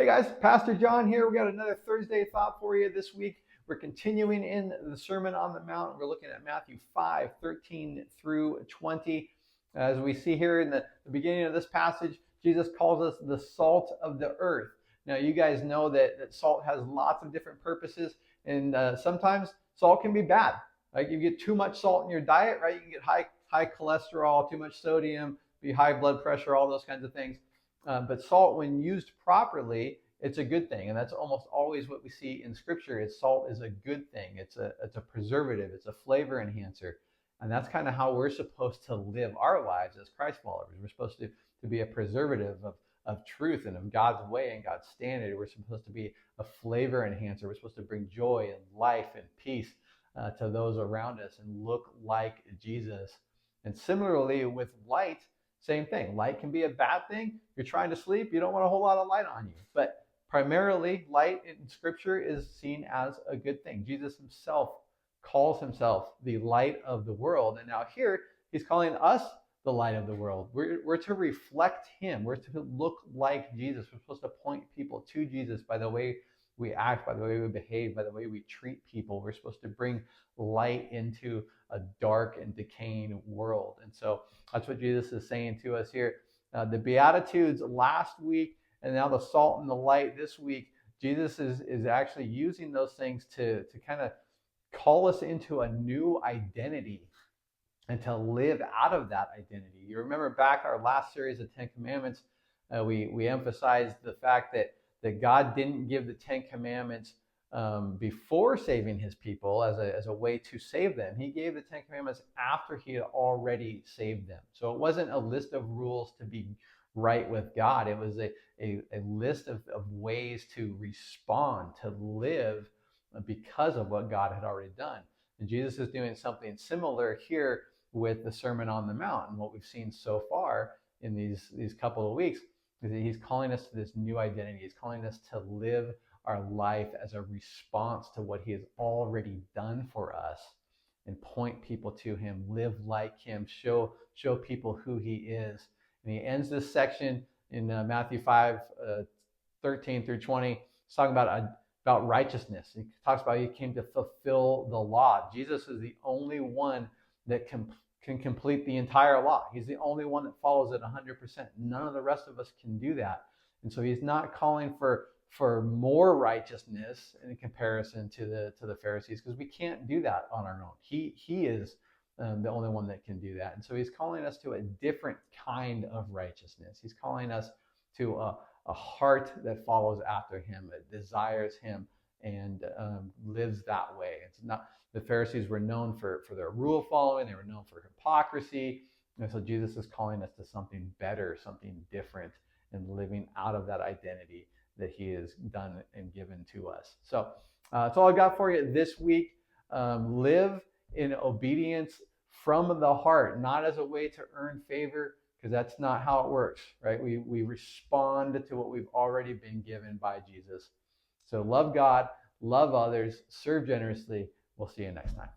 Hey guys, Pastor John here. We got another Thursday thought for you this week. We're continuing in the Sermon on the Mount. We're looking at Matthew 5:13 through 20. As we see here in the beginning of this passage, Jesus calls us the salt of the earth. Now, you guys know that salt has lots of different purposes, and sometimes salt can be bad. Like you get too much salt in your diet, right? You can get high cholesterol, too much sodium, be high blood pressure, all those kinds of things. But salt, when used properly, it's a good thing, and that's almost always what we see in Scripture. Is salt is a good thing. It's a preservative. It's a flavor enhancer, and that's kind of how we're supposed to live our lives as Christ followers. We're supposed to be a preservative of truth and of God's way and God's standard. We're supposed to be a flavor enhancer. We're supposed to bring joy and life and peace to those around us and look like Jesus. And similarly with light. Same thing. Light can be a bad thing. If you're trying to sleep, you don't want a whole lot of light on you. But primarily, light in Scripture is seen as a good thing. Jesus himself calls himself the light of the world. And now here, he's calling us the light of the world. We're to reflect him. We're to look like Jesus. We're supposed to point people to Jesus by the way we act, by the way we behave, by the way we treat people. We're supposed to bring light into a dark and decaying world. And so that's what Jesus is saying to us here. The Beatitudes last week, and now the salt and the light this week, Jesus is actually using those things to kind of call us into a new identity and to live out of that identity. You remember back our last series of 10 Commandments, we emphasized the fact that God didn't give the 10 Commandments before saving his people as a way to save them. He gave the 10 Commandments after he had already saved them. So it wasn't a list of rules to be right with God. It was a list of ways to respond, to live because of what God had already done. And Jesus is doing something similar here with the Sermon on the Mount. And what we've seen so far in these couple of weeks is that he's calling us to this new identity. He's calling us to live our life as a response to what he has already done for us and point people to him, live like him, show people who he is. And he ends this section in Matthew 5:13 through 20. He's talking about righteousness. He talks about he came to fulfill the law. Jesus is the only one that can complete the entire law. He's the only one that follows it 100%. None of the rest of us can do that. And so he's not calling for more righteousness in comparison to the Pharisees, because we can't do that on our own. He is the only one that can do that. And so he's calling us to a different kind of righteousness. He's calling us to a heart that follows after him, that desires him and lives that way. It's not, the Pharisees were known for their rule following. They were known for hypocrisy. And so Jesus is calling us to something better, something different, and living out of that identity that he has done and given to us. So that's all I got for you this week. Live in obedience from the heart, not as a way to earn favor, because that's not how it works, right? We respond to what we've already been given by Jesus. So love God, love others, serve generously. We'll see you next time.